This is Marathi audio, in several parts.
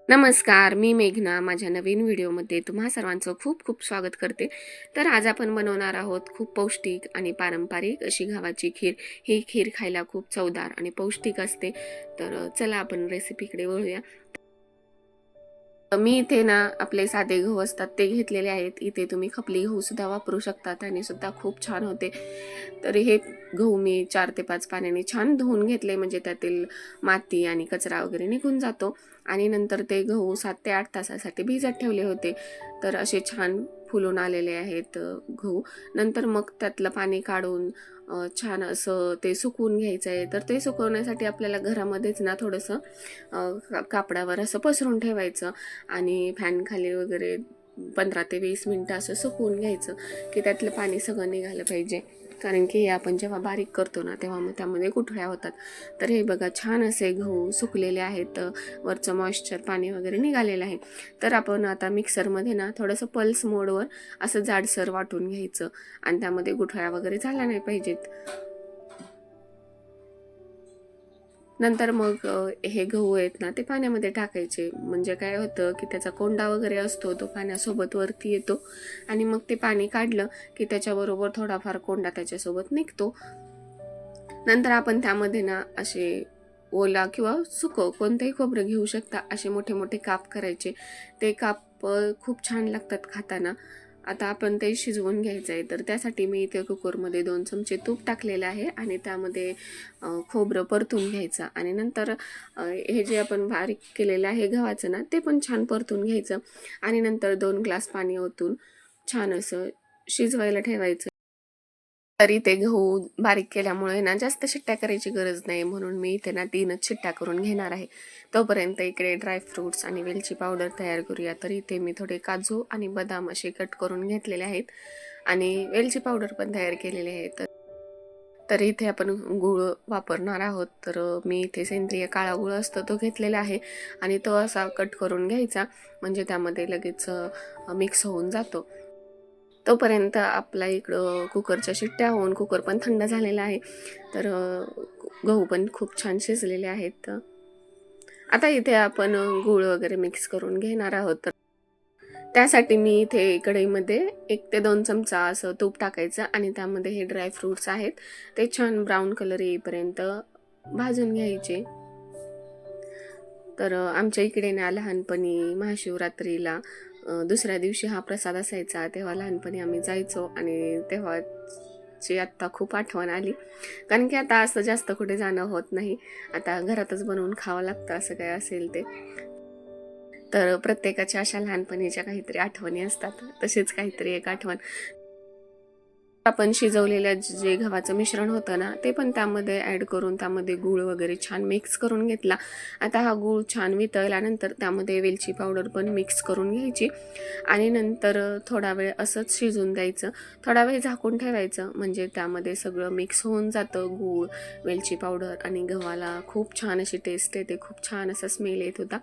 नमस्कार, मी मेघना माझ्या नवीन व्हिडिओमध्ये तुम्हा सर्वांचं खूप खूप स्वागत करते. तर आज आपण बनवणार आहोत खूप पौष्टिक आणि पारंपरिक अशी गव्हाची खीर. ही खीर खायला खूप चवदार आणि पौष्टिक असते. तर चला आपण रेसिपीकडे वळूया. मी इथे ना आपले साधे गहू असतात ते घेतलेले आहेत. इथे तुम्ही खपली गहू सुद्धा वापरू शकतात आणि सुद्धा खूप छान होते. तर हे गहू मी 4 ते 5 पाण्याने छान धुवून घेतले, म्हणजे त्यातील माती आणि कचरा वगैरे निघून जातो. आणि नंतर ते गहू 7 ते 8 तासासाठी भिजत ठेवले होते. तर असे छान फुलून आलेले आहेत गहू. नंतर मग त्यातलं पाणी काढून छान असं ते सुकवून घ्यायचं आहे. तर ते सुकवण्यासाठी आपल्याला घरामध्येच ना थोडंसं कापडावर असं पसरून ठेवायचं आणि फॅन खाली वगैरे 15 ते 20 मिनटं असं सुकवून घ्यायचं की त्यातलं पाणी सगळं निघालं पाहिजे. कारण की आपण जेव्हा बारीक करतो ना तेव्हा मग त्यामध्ये गुठळ्या होतात. तर हे बघा छान असे गहू सुकलेले आहेत, वरचं मॉइश्चर पाणी वगैरे निघालेलं आहे. तर आपण आता मिक्सरमध्ये ना थोडंसं पल्स मोडवर असं जाडसर वाटून घ्यायचं आणि त्यामध्ये गुठळ्या वगैरे झाल्या नाही पाहिजेत. नंतर मग हे गहू आहेत ना ते पाण्यामध्ये टाकायचे. म्हणजे काय होतं की त्याचा कोंडा वगैरे असतो तो पाण्यासोबत वरती येतो आणि मग ते पाणी काढलं की त्याच्याबरोबर थोडाफार कोंडा त्याच्यासोबत निघतो. नंतर आपण त्यामध्ये ना असे ओला किंवा सुकं कोणतेही खोबरं घेऊ शकता. असे मोठे मोठे काप करायचे. ते काप खूप छान लागतात खाताना. आता आपण ते शिजवून घ्यायचं आहे. तर त्यासाठी मी इथे कुकरमध्ये 2 चमचे तूप टाकलेलं आहे आणि त्यामध्ये खोबरं परतून घ्यायचं आणि नंतर हे जे आपण बारीक केलेलं आहे गव्हाचं ना ते पण छान परतून घ्यायचं आणि नंतर 2 ग्लास पाणी ओतून छान असं शिजवायला ठेवायचं. तरी ते गहू बारीक केल्यामुळे ना जास्त शिट्ट्या करायची गरज नाही, म्हणून मी इथे ना 3च शिट्ट्या करून घेणार आहे. तोपर्यंत इकडे ड्रायफ्रूट्स आणि वेलची पावडर तयार करूया. तर इथे मी थोडे काजू आणि बदाम असे कट करून घेतलेले आहेत आणि वेलची पावडर पण तयार केलेली आहे. तर इथे आपण गूळ वापरणार आहोत. तर मी इथे सेंद्रिय काळा गूळ असतो तो घेतलेला आहे आणि तो असा कट करून घ्यायचा, म्हणजे त्यामध्ये लगेच मिक्स होऊन जातो. तोपर्यंत आपला इकडं कुकरच्या शिट्ट्या होऊन कुकर पण थंड झालेला आहे. तर गहू पण खूप छान शिजलेले आहेत. आता इथे आपण गूळ वगैरे मिक्स करून घेणार आहोत. तर त्यासाठी मी इथे कढईमध्ये 1 ते 2 चमचा असं तूप टाकायचं आणि त्यामध्ये हे ड्रायफ्रूट्स आहेत ते छान ब्राऊन कलर येईपर्यंत भाजून घ्यायचे. तर आमच्या इकडे ना लहानपणी महाशिवरात्रीला दुसऱ्या दिवशी हा प्रसाद असायचा. तेव्हा लहानपणी आम्ही जायचो आणि तेव्हाची आत्ता खूप आठवण आली. कारण की आता असं जास्त कुठे जाणं होत नाही. आता घरातच बनवून खावं लागतं असं काय असेल ते. तर प्रत्येकाच्या अशा लहानपणीच्या काहीतरी आठवणी असतात. तशीच काहीतरी एक आठवण. आपण शिजवलेलं जे गव्हाचं मिश्रण होतं ना ते पण त्यामध्ये ॲड करून त्यामध्ये गूळ वगैरे छान मिक्स करून घेतला. आता हा गूळ छान वितळल्यानंतर त्यामध्ये वेलची पावडर पण मिक्स करून घ्यायची आणि नंतर थोडा वेळ असंच शिजून द्यायचं. थोडा वेळ झाकून ठेवायचं, म्हणजे त्यामध्ये सगळं मिक्स होऊन जातं. गूळ, वेलची पावडर आणि गव्हाला खूप छान अशी टेस्ट येते, खूप छान असा स्मेल येत होता.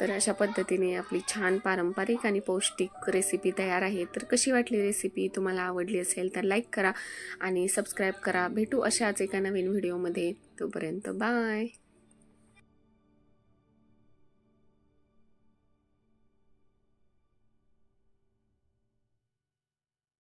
तर अशा पद्धतीने आपली छान पारंपरिक आणि पौष्टिक रेसिपी तयार आहे. तर कशी वाटली रेसिपी, तुम्हाला आवडली असेल तर लाईक करा आणि सबस्क्राईब करा. भेटू अशाच एका नवीन व्हिडिओमध्ये. तोपर्यंत बाय.